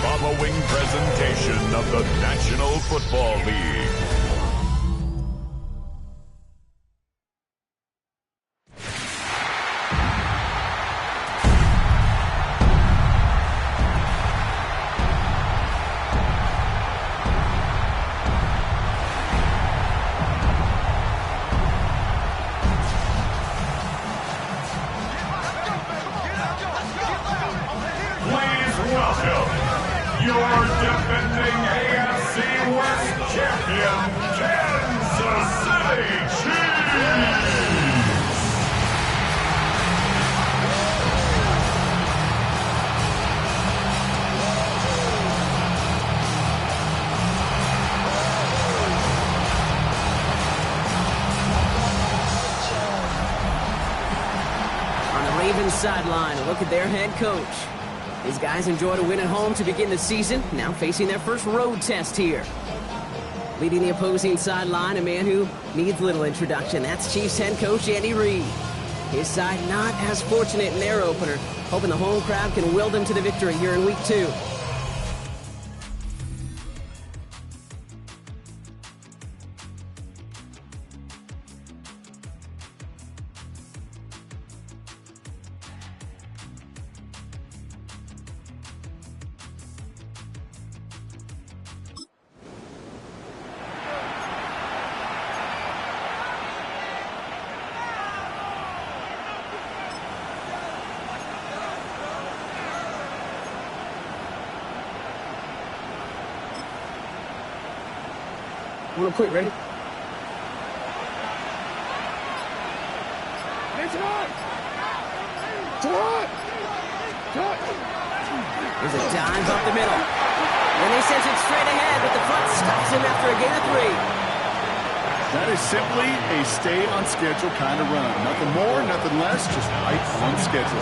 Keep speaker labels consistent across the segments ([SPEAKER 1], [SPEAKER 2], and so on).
[SPEAKER 1] following presentation of the National Football League. Your defending AFC West champion, Kansas City Chiefs!
[SPEAKER 2] On the Ravens sideline, a look at their head coach. These guys enjoyed a win at home to begin the season, now facing their first road test here. Leading the opposing sideline, a man who needs little introduction. That's Chiefs head coach Andy Reid. His side not as fortunate in their opener, hoping the home crowd can will them to the victory here in week 2. Real quick, ready? There's a dive up the middle. And they send it straight ahead, but the front stops him after a gain of 3.
[SPEAKER 3] That is simply a stay-on-schedule kind of run. Nothing more, nothing less, just right on schedule.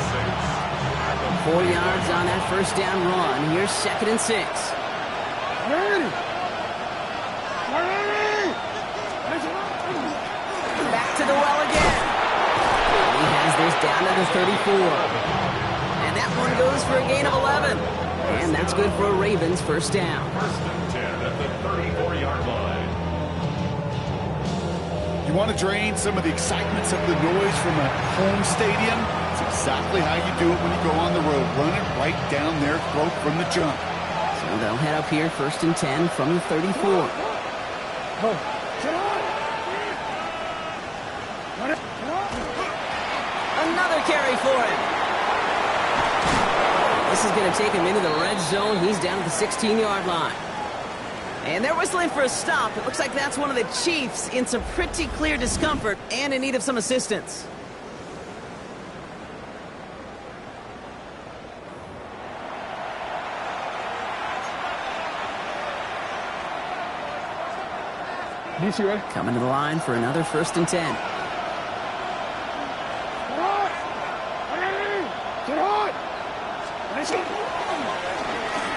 [SPEAKER 2] 4 yards on that first down run. Here's 2nd and 6. Back to the well again. He has this down to the 34. And that one goes for a gain of 11. And that's good for a Ravens first down.
[SPEAKER 1] 1st and 10 at the 34-yard line.
[SPEAKER 3] You want to drain some of the excitements of the noise from a home stadium? It's exactly how you do it when you go on the road. Run it right down their throat from the jump.
[SPEAKER 2] So they'll head up here 1st and 10 from the 34. Another carry for him. This is going to take him into the red zone. He's down at the 16-yard line. And they're whistling for a stop. It looks like that's one of the Chiefs in some pretty clear discomfort and in need of some assistance. Coming to the line for another 1st and 10.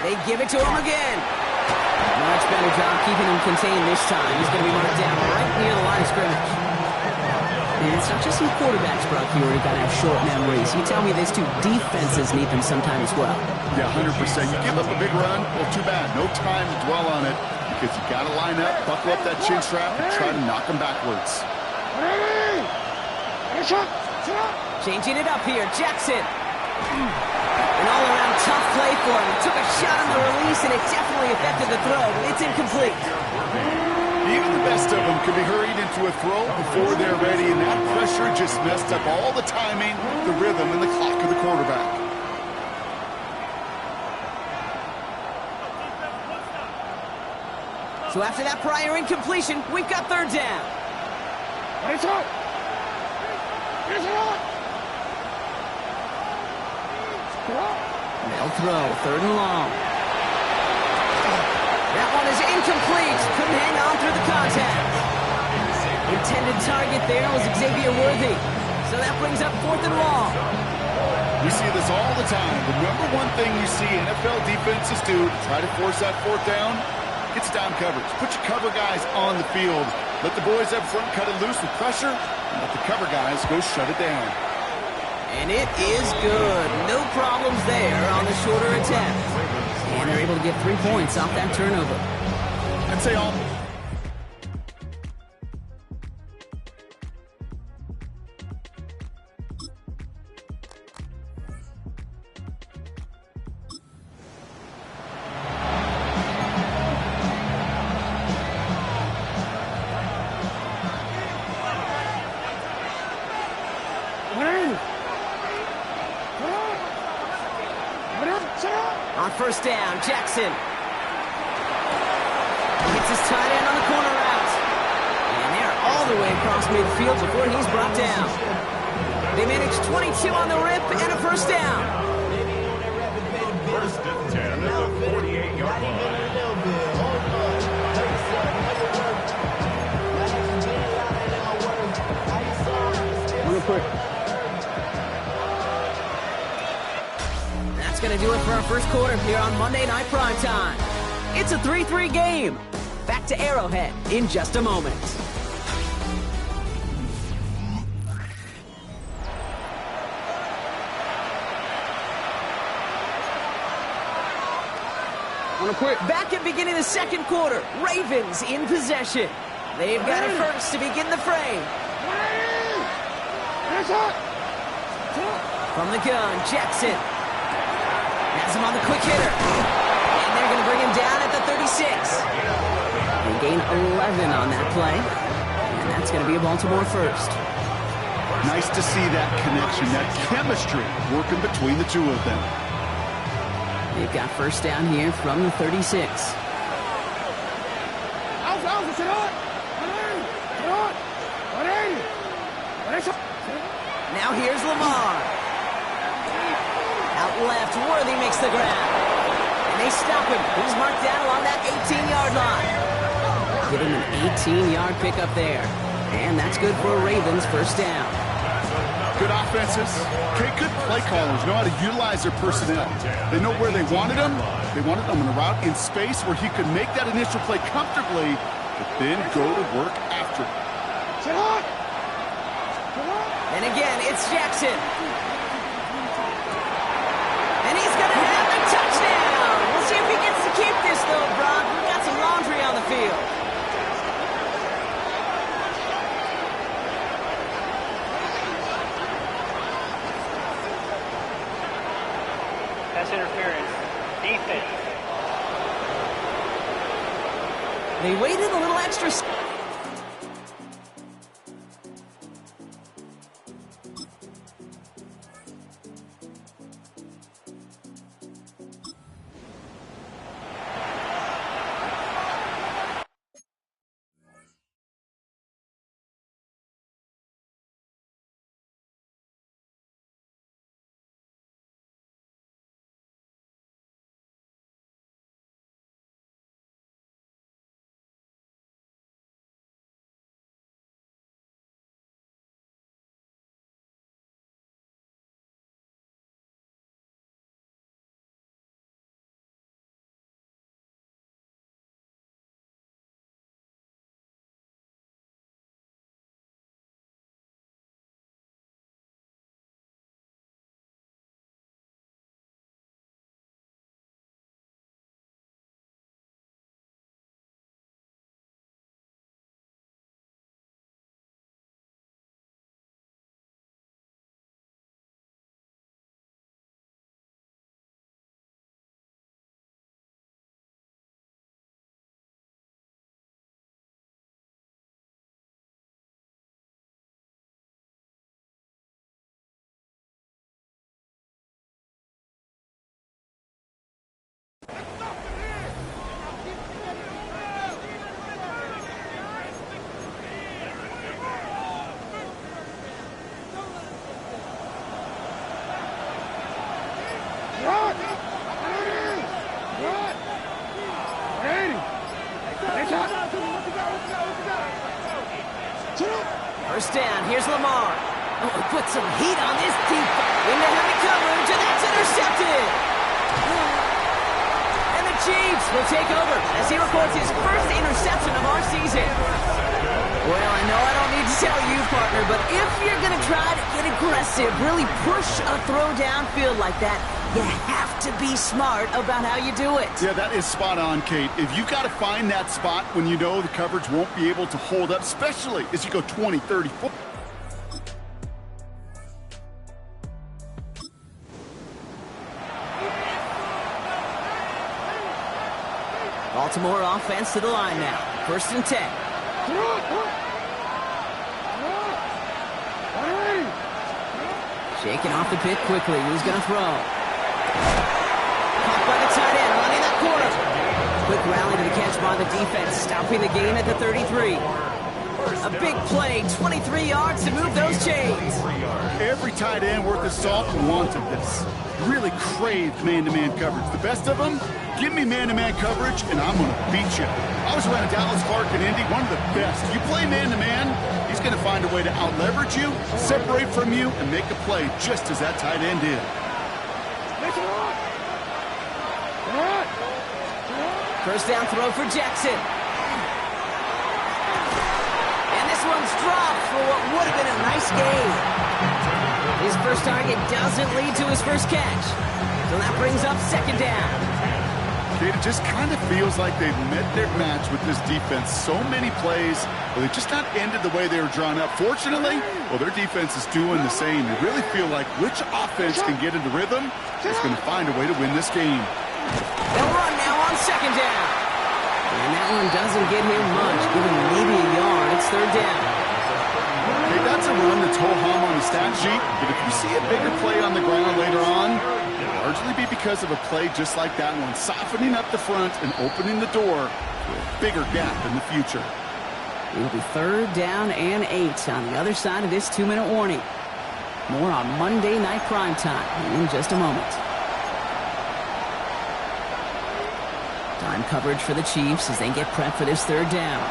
[SPEAKER 2] They give it to him again. Much better job keeping him contained this time. He's going to be marked down right near the line of scrimmage. And it's not just some quarterbacks, Brock, here who got to have short memories. You tell me these two defenses need them sometime as well.
[SPEAKER 3] Yeah, 100%. You give up a big run, well, too bad. No time to dwell on it because you got to line up, buckle up that chin strap, and try to knock them backwards.
[SPEAKER 2] Changing it up here, Jackson. An all-around tough play for him. Took a shot on the release, and it definitely affected the throw. It's incomplete.
[SPEAKER 3] Even the best of them could be hurried into a throw before they're ready, and that pressure just messed up all the timing, the rhythm, and the clock of the quarterback.
[SPEAKER 2] So after that prior incompletion, we've got 3rd down. They'll throw, 3rd and long. That one is incomplete. Couldn't hang on through the contact. Intended target there was Xavier Worthy. So that brings up 4th and long.
[SPEAKER 3] We see this all the time. The number one thing you see NFL defenses do to try to force that 4th down, it's down coverage. Put your cover guys on the field. Let the boys up front cut it loose with pressure, and let the cover guys go shut it down. And
[SPEAKER 2] it is good. No problems there on the shorter attempt. And And they're able to get 3 points off that turnover.
[SPEAKER 3] I'd say all.
[SPEAKER 2] On first down, Jackson. Gets his tight end on the corner route. And they're all the way across midfield before he's brought down. They managed 22 on the rip and a first down.
[SPEAKER 1] First and 10 at the 48-yard line.
[SPEAKER 2] Real quick. That's going to do it for our first quarter here on Monday Night Primetime. It's a 3-3 game. Back to Arrowhead in just a moment. Back at beginning of the second quarter, Ravens in possession. They've got it first to begin the fray. From the gun, Jackson has him on the quick hitter. And they're going to bring him down at the 36. They gain 11 on that play. And that's going to be a Baltimore first.
[SPEAKER 3] Nice to see that connection, that chemistry working between the two of them.
[SPEAKER 2] They've got first down here from the 36. Now here's Lamar. Out left, Worthy makes the grab. And they stop him. He's marked down along that 18-yard line. Give him an 18-yard pickup there. And that's good for a Ravens first down.
[SPEAKER 3] Good offenses. Okay, good play callers know how to utilize their personnel. They know where they wanted him. They wanted him in a route in space where he could make that initial play comfortably, but then go to work after.
[SPEAKER 2] And again, it's Jackson. And he's going to have a touchdown. We'll see if he gets to keep this, though, Brock. We've got some laundry on the field.
[SPEAKER 4] Pass interference. Defense.
[SPEAKER 2] They waited a little extra. First down, here's Lamar. Oh, put some heat on this deep into heavy coverage, and that's intercepted. And the Chiefs will take over as he records his first interception of our season. Well, I know I don't need to tell you, partner, but if you're going to try to get aggressive, really push a throw downfield like that, you have to be smart about how you do it.
[SPEAKER 3] Yeah, that is spot on, Kate. If you've got to find that spot when you know the coverage won't be able to hold up, especially as you go 20, 30, 40.
[SPEAKER 2] Baltimore offense to the line now. 1st and 10. Shaking off the pit quickly. Who's going to throw? Caught by the tight end, running that corner. Quick rally to the catch by the defense, stopping the gain at the 33. A big play, 23 yards to move those chains.
[SPEAKER 3] Every tight end worth his salt wanted this. Really craved man-to-man coverage. The best of them, give me man-to-man coverage, and I'm going to beat you. I was around Dallas Clark and Indy, one of the best. You play man-to-man, he's going to find a way to out-leverage you, separate from you, and make a play just as that tight end did.
[SPEAKER 2] First down throw for Jackson. And this one's dropped for what would have been a nice gain. His first target doesn't lead to his first catch. So that brings up 2nd down.
[SPEAKER 3] It just kind of feels like they've met their match with this defense. So many plays, but they've just not ended the way they were drawn up. Fortunately, well, their defense is doing the same. You really feel like which offense can get into rhythm is going to find a way to win this game.
[SPEAKER 2] They'll run now on 2nd down. And that one doesn't get him much, giving maybe a yard. It's 3rd down.
[SPEAKER 3] Hey, that's a run that's ho-hum on the stat sheet, but if you see a bigger play on the ground later on, it'll largely be because of a play just like that one, softening up the front and opening the door to a bigger gap in the future.
[SPEAKER 2] It'll be 3rd down and 8 on the other side of this 2-minute warning. More on Monday Night Primetime in just a moment. Time coverage for the Chiefs as they get prepped for this 3rd down.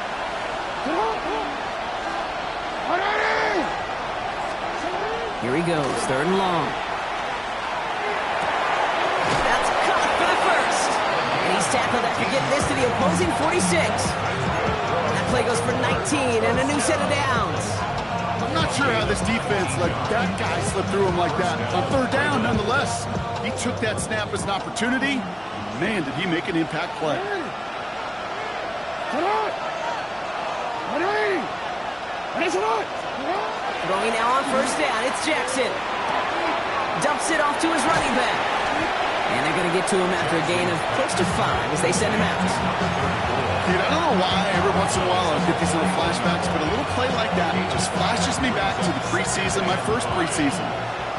[SPEAKER 2] Here he goes, 3rd and long. That's caught for the first. And he's tackled after getting this to the opposing 46. That play goes for 19 and a new set of downs.
[SPEAKER 3] I'm not sure how this defense let that guy slip through him like that. On 3rd down, nonetheless, he took that snap as an opportunity. Man, did he make an impact play.
[SPEAKER 2] Throwing now on 1st down, it's Jackson. Dumps it off to his running back. And they're going to get to him after a gain of close to 5 as they send him out.
[SPEAKER 3] Dude, I don't know why every once in a while I get these little flashbacks, but a little play like that just flashes me back to the preseason, my first preseason.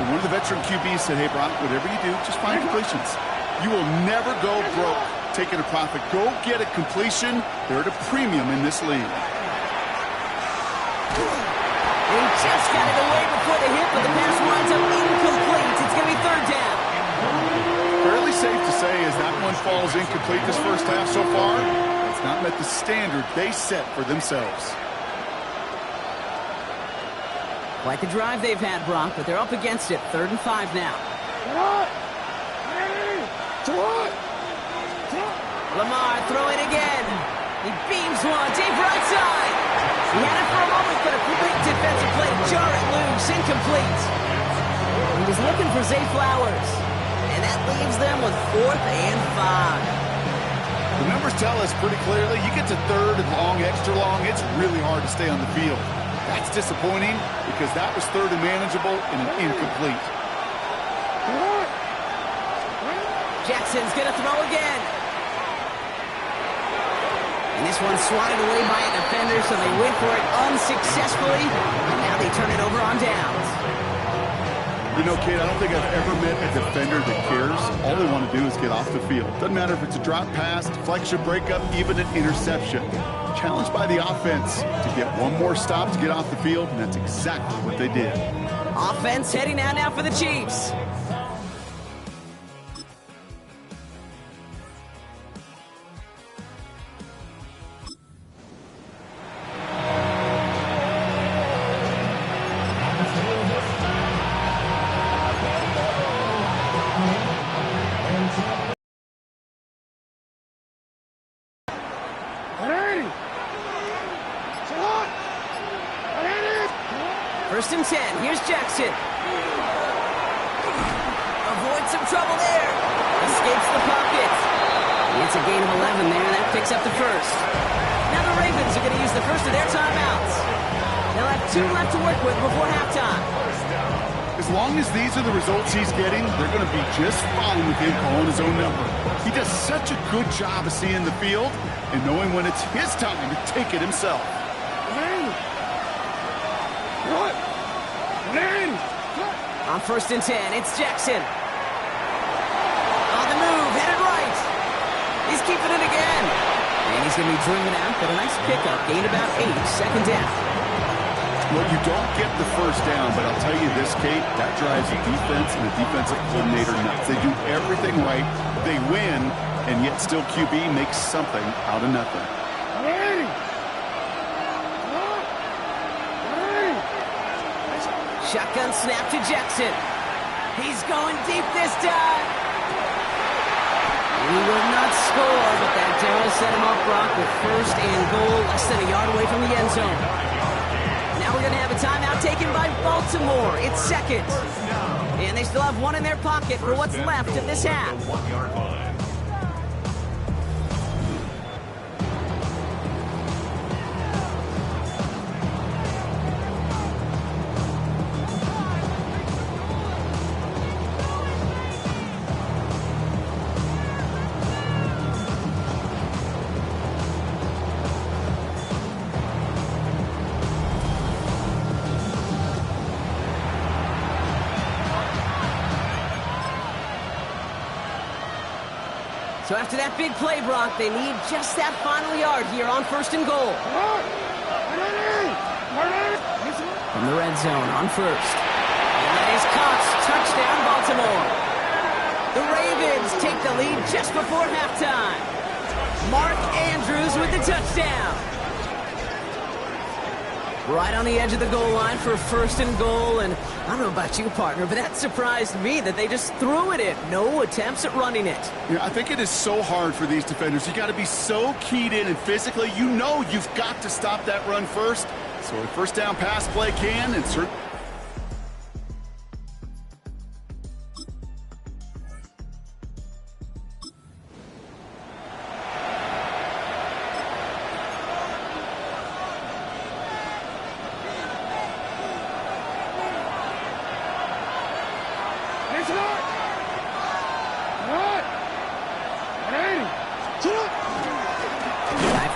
[SPEAKER 3] And one of the veteran QBs said, hey, Brock, whatever you do, just find completions. You will never go broke taking a profit. Go get a completion. They're at a premium in this league.
[SPEAKER 2] He just got it away before the hit, but the pass winds up incomplete. It's going to be 3rd down.
[SPEAKER 3] Fairly safe to say as that one falls incomplete this first half so far, it's not met the standard they set for themselves.
[SPEAKER 2] Quite the drive they've had, Brock, but they're up against it. 3rd and 5 now. Lamar throwing again. He beams one, deep right side. He had it for a moment, but a quick defensive play to jar it loose, incomplete. He was looking for Zay Flowers, and that leaves them with 4th and 5.
[SPEAKER 3] The numbers tell us pretty clearly, you get to 3rd and long, extra long, it's really hard to stay on the field. That's disappointing because that was 3rd and manageable and an incomplete.
[SPEAKER 2] Jackson's going to throw again. And this one's swatted away by a defender, so they went for it unsuccessfully. And now they turn it over on downs.
[SPEAKER 3] You know, kid, I don't think I've ever met a defender that cares. All they want to do is get off the field. Doesn't matter if it's a drop pass, deflection, breakup, even an interception. Challenged by the offense to get one more stop to get off the field, and that's exactly what they did.
[SPEAKER 2] Offense heading out now for the Chiefs. First and 10. Here's Jackson. Avoids some trouble there. Escapes the pocket. It's a gain of 11 there. That picks up the first. Now the Ravens are going to use the first of their timeouts. They'll have 2 left to work with before halftime.
[SPEAKER 3] As long as these are the results he's getting, they're going to be just fine with him calling his own number. He does such a good job of seeing the field and knowing when it's his time to take it himself.
[SPEAKER 2] On first and 10, it's Jackson. On the move, headed right. He's keeping it again. And he's going to be driven out, but a nice pickup. Gained about 8, second down.
[SPEAKER 3] Well, you don't get the first down, but I'll tell you this, Kate, that drives the defense and the defensive coordinator nuts. They do everything right, they win, and yet still QB makes something out of nothing.
[SPEAKER 2] Shotgun snap to Jackson. He's going deep this time. He will not score, but that does set him up, Brock, with first and goal, less than a yard away from the end zone. Now we're going to have a timeout taken by Baltimore. It's second. And they still have 1 in their pocket for what's left of this half. So after that big play, Brock, they need just that final yard here on first and goal. From the red zone on first. And that is caught. Touchdown, Baltimore. The Ravens take the lead just before halftime. Mark Andrews with the touchdown. Right on the edge of the goal line for first and goal. And I don't know about you, partner, but that surprised me that they just threw it in. No attempts at running it.
[SPEAKER 3] Yeah, I think it is so hard for these defenders. You got to be so keyed in and physically, you know you've got to stop that run first. So a first down pass play can insert.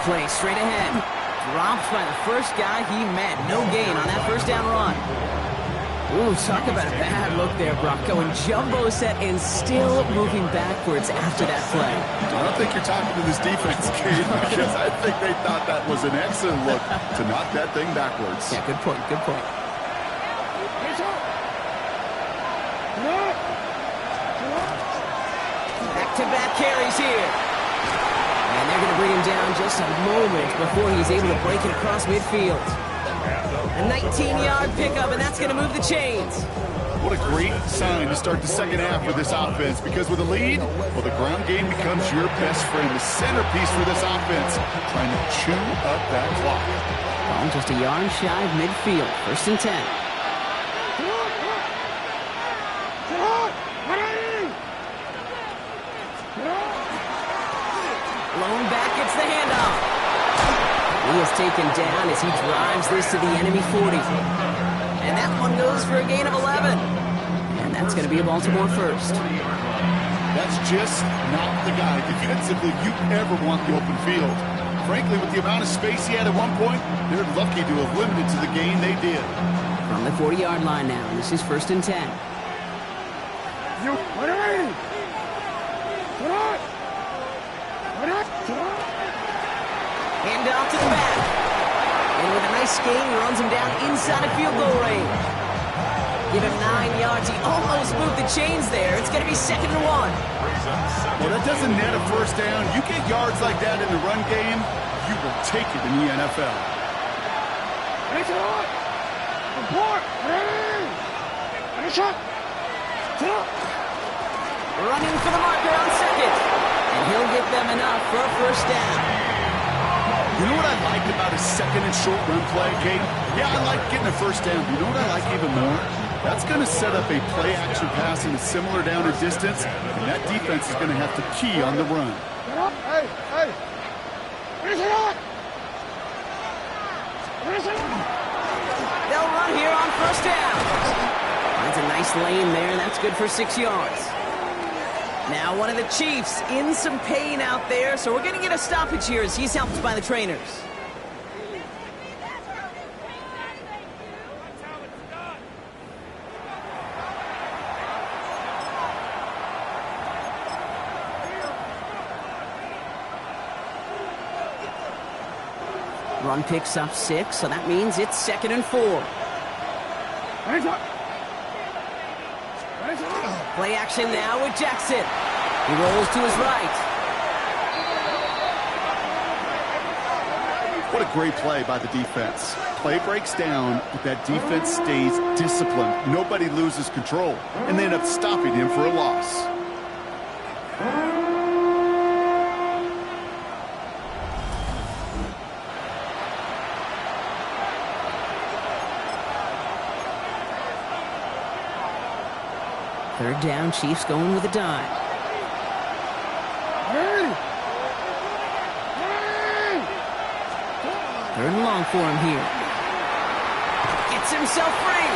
[SPEAKER 2] Play straight ahead. Dropped by the first guy he met. No gain on that first down run. Ooh, talk about a bad look there, Brock. Going jumbo set and still moving backwards after that play.
[SPEAKER 3] I don't think you're talking to this defense, Kate, because I think they thought that was an excellent look to knock that thing backwards.
[SPEAKER 2] Yeah, good point, good point. Back-to-back carries here. And they're going to bring him down just a moment before he's able to break it across midfield. A 19-yard pickup, and that's going to move the chains.
[SPEAKER 3] What a great sign to start the second half for this offense, because with a lead, well, the ground game becomes your best friend, the centerpiece for this offense, trying to chew up that clock.
[SPEAKER 2] Well, just a yard shy of midfield, first and 10. Blown back, gets the handoff. He is taken down as he drives this to the enemy 40. And that one goes for a gain of 11. And that's going to be a Baltimore first.
[SPEAKER 3] That's just not the guy defensively you ever want the open field. Frankly, with the amount of space he had at one point, they're lucky to have limited to the gain they did.
[SPEAKER 2] From the 40-yard line now, this is first and 10. Hand off to the back. And with a nice gain, he runs him down inside of field goal range. Give him 9 yards. He almost moved the chains there. It's going to be second and 1.
[SPEAKER 3] Well, that doesn't net a first down. You get yards like that in the run game, you will take it in the NFL.
[SPEAKER 2] Running for the marker on second. And he'll get them enough for a first down.
[SPEAKER 3] You know what I like about a second and short run play, Kate? Yeah, I like getting a first down. You know what I like even more? That's going to set up a play-action pass in a similar down or distance, and that defense is going to have to key on the run.
[SPEAKER 2] They'll run here on first down. Finds a nice lane there, and that's good for 6 yards. Now one of the Chiefs in some pain out there, so we're going to get a stoppage here as he's helped by the trainers. Run picks up 6, so that means it's 2nd and 4. Play action now with Jackson. He rolls to his right.
[SPEAKER 3] What a great play by the defense. Play breaks down, but that defense stays disciplined. Nobody loses control, and they end up stopping him for a loss.
[SPEAKER 2] Third down, Chiefs going with a dive. Third and long for him here. Gets himself free.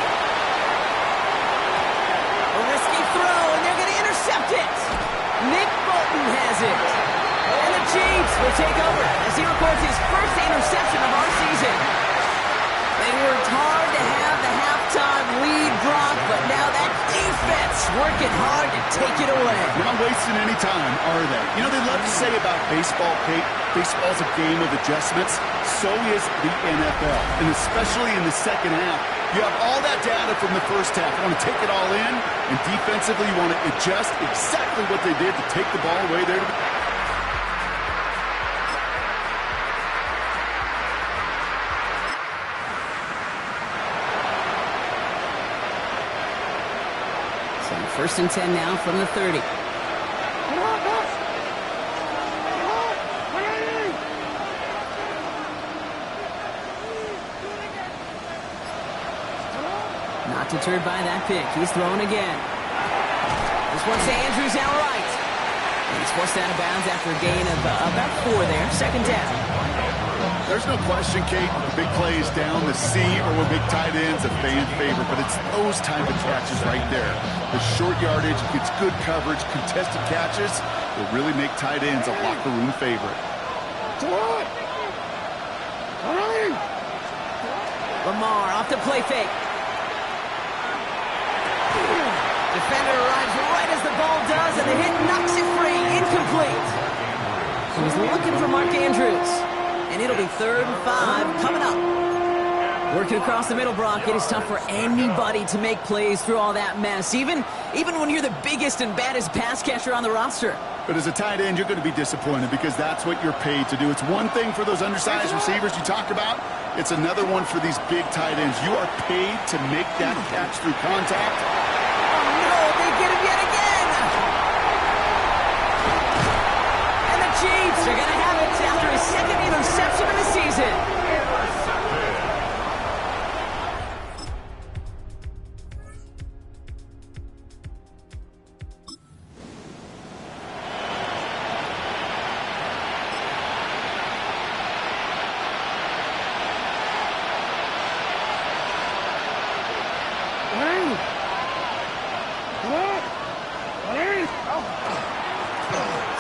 [SPEAKER 2] A risky throw, and they're going to intercept it. Nick Bolton has it. And the Chiefs will take over as he records his first interception of our season. They worked hard to have the halftime lead drop, but now that defense working hard to take it away.
[SPEAKER 3] Not wasting any time, are they? You know, they love to say about baseball, Kate, baseball's a game of adjustments. So is the NFL, and especially in the second half. You have all that data from the first half. You want to take it all in, and defensively you want to adjust exactly what they did to take the ball away there.
[SPEAKER 2] First and 10 now from the 30. Not deterred by that pick. He's thrown again. This one's to Andrews outright. And he's forced out of bounds after a gain of about 4 there. Second down.
[SPEAKER 3] There's no question, Kate, the big play is down the seam or with big tight ends, a fan favorite, but it's those type of catches right there. The short yardage, gets good coverage, contested catches will really make tight ends a locker room favorite.
[SPEAKER 2] Lamar off the play fake. Defender arrives right as the ball does, and the hit knocks it free. Incomplete. So he's looking for Mark Andrews. And it'll be 3rd and 5 coming up. Working across the middle, Brock, it is tough for anybody to make plays through all that mess, even when you're the biggest and baddest pass catcher on the roster.
[SPEAKER 3] But as a tight end, you're going to be disappointed because that's what you're paid to do. It's one thing for those undersized receivers you talk about. It's another one for these big tight ends. You are paid to make that catch through contact.
[SPEAKER 2] Oh, no, they get him yet again. And the Chiefs are going to have it after his second interception of the season.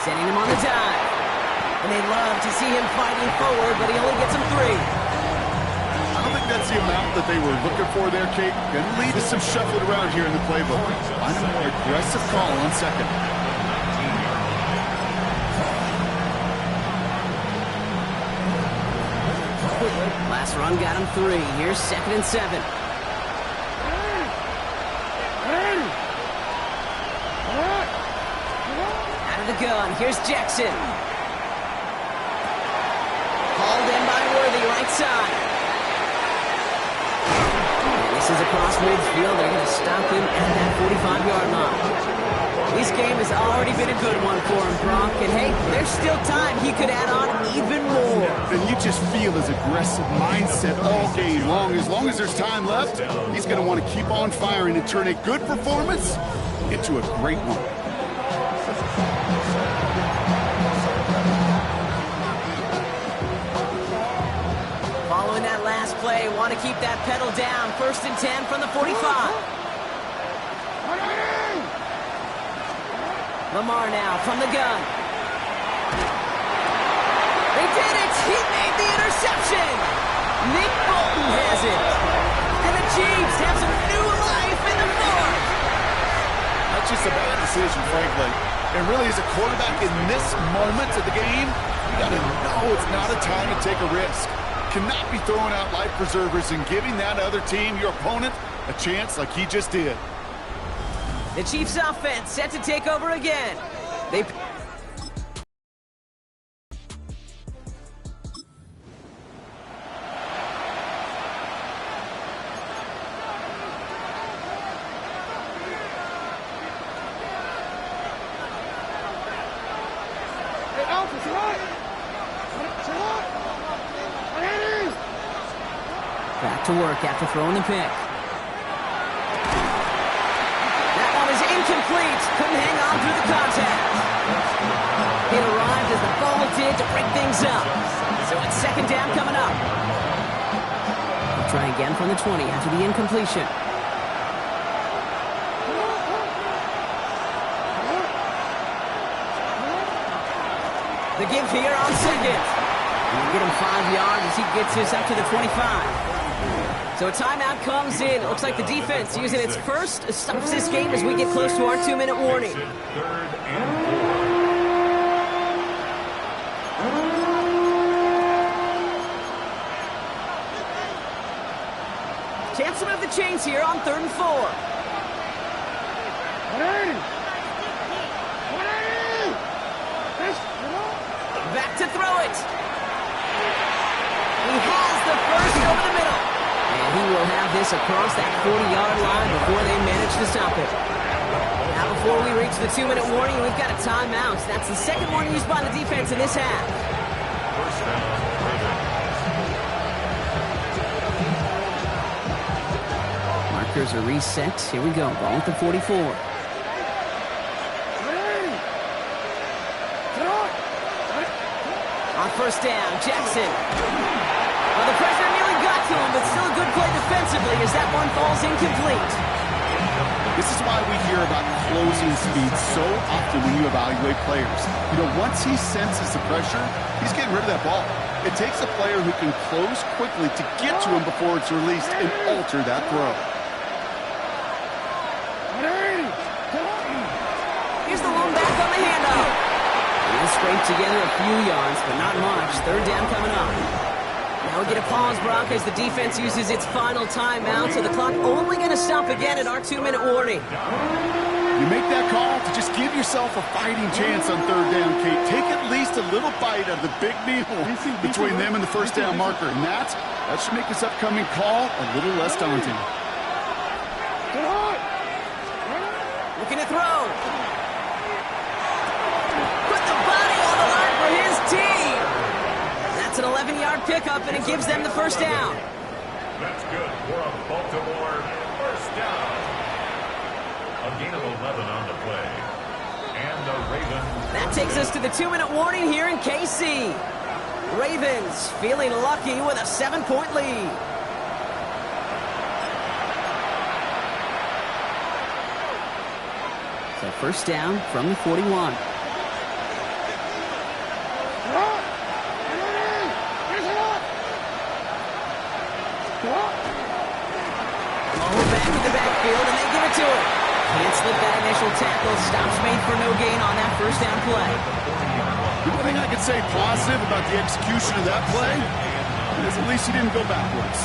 [SPEAKER 2] Sending him on the dive. And they love to see him fighting forward, but he only gets him 3.
[SPEAKER 3] I don't think that's the amount that they were looking for there, Kate. Going to lead to some shuffling around here in the playbook. Find a more aggressive call on second.
[SPEAKER 2] Last run got him 3. Here's 2nd and 7. The gun. Here's Jackson. Hauled in by Worthy, right side. And this is across midfield. They're going to stop him at that 45-yard line. This game has already been a good one for him, Brock. And hey, there's still time. He could add on even more.
[SPEAKER 3] And you just feel his aggressive mindset all game long. As long as there's time left, he's going to want to keep on firing and turn a good performance into a great one.
[SPEAKER 2] Following that last play, want to keep that pedal down. 1st and 10 from the 45. Lamar now from the gun. They did it! He made the interception! Nick Bolton has it. And the Chiefs have some new life in the fourth.
[SPEAKER 3] That's just a bad decision, frankly. And really, as a quarterback in this moment of the game, you got to know it's not a time to take a risk. Cannot be throwing out life preservers and giving that other team, your opponent, a chance like he just did.
[SPEAKER 2] The Chiefs offense set to take over again. They... Back to work after throwing the pick. Incomplete. Couldn't hang on through the contact. It arrived as the ball did to break things up. So it's 2nd down coming up. We'll try again from the 20 after the incompletion. The give here on 2nd. We'll get him 5 yards as he gets this up to the 25. So a timeout comes in. It looks like the defense using its first stops this game as we get close to our 2-minute warning.
[SPEAKER 1] 3rd and 4.
[SPEAKER 2] Chance to move the chains here on 3rd and 4. Back to throw it. He has the first over the middle. And he will have this across that 40-yard line before they manage to stop it. Now before we reach the 2-minute warning, we've got a timeout. That's the 2nd one used by the defense in this half. Markers are reset. Here we go. Ball at the 44. On 1st down, Jackson. Well, the pressure nearly got to him, but still a good play defensively as that one falls incomplete.
[SPEAKER 3] This is why we hear about closing speed so often when you evaluate players. You know, once he senses the pressure, he's getting rid of that ball. It takes a player who can close quickly to get to him before it's released and alter that throw.
[SPEAKER 2] Here's the lone back on the handoff. He'll scrape together a few yards, but not much. 3rd down coming up. Now we get a pause, Brock, as the defense uses its final timeout, so the clock only going to stop again at our 2-minute warning.
[SPEAKER 3] You make that call to just give yourself a fighting chance on 3rd down, Kate. Take at least a little bite of the big meal between them and the 1st down marker. And that should make this upcoming call a little less daunting.
[SPEAKER 2] Looking to throw. Put the body on the line for his team. That's an 11-yard pickup, and it gives them the 1st down.
[SPEAKER 1] That's good for a Baltimore 1st down. A gain of 11 on the play. And the Ravens.
[SPEAKER 2] That takes us to the 2-minute warning here in KC. Ravens feeling lucky with a 7-point lead. So 1st down from the 41. Back in the backfield, and they give it to him. Can't slip that initial tackle. Stops made for no gain on that 1st down play.
[SPEAKER 3] The only thing I could say positive about the execution of that play is at least he didn't go backwards.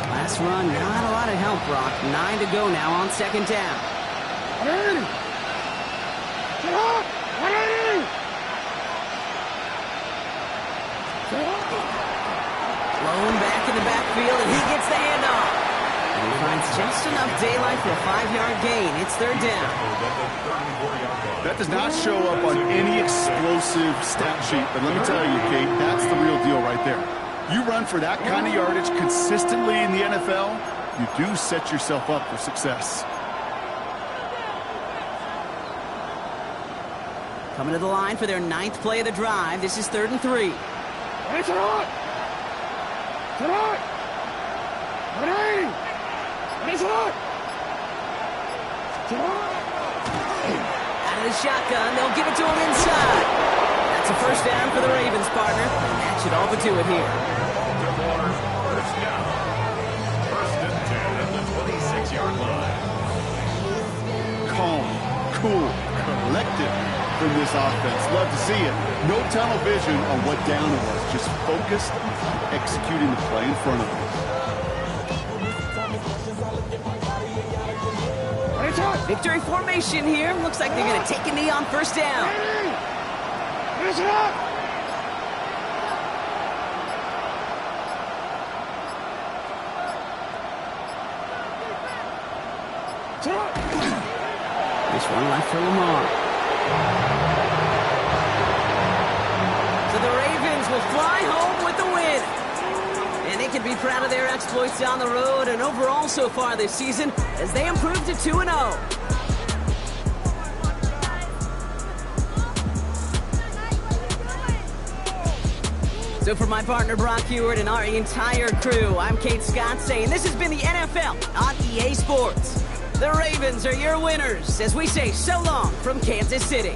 [SPEAKER 2] Last run, not a lot of help, Brock. 9 to go now on 2nd down. Lone back in the backfield, and he gets the handoff. And he finds just enough daylight for a 5-yard gain. It's third down.
[SPEAKER 3] That does not show up on any explosive stat sheet, but let me tell you, Kate, that's the real deal right there. You run for that kind of yardage consistently in the NFL, you do set yourself up for success.
[SPEAKER 2] Coming to the line for their 9th play of the drive. This is 3rd and 3.
[SPEAKER 5] It's on! Tonight! It's on!
[SPEAKER 2] Out of the shotgun, they'll give it to him inside. That's a first down for the Ravens, partner. And that should all but do it here.
[SPEAKER 1] Baltimore, first down. 1st and 10 at the 26-yard line.
[SPEAKER 3] Calm, cool, collected from this offense. Love to see it. No tunnel vision on what down it was. Just focused, executing the play in front of them.
[SPEAKER 2] Victory formation here. Looks like they're going to take a knee on first down. This one left for Lamar. So the Ravens will fly home with the win. And they can be proud of their exploits down the road and overall so far this season as they improved to 2-0. So for my partner Brock Hewitt and our entire crew, I'm Kate Scott saying this has been the NFL on EA Sports. The Ravens are your winners as we say so long from Kansas City.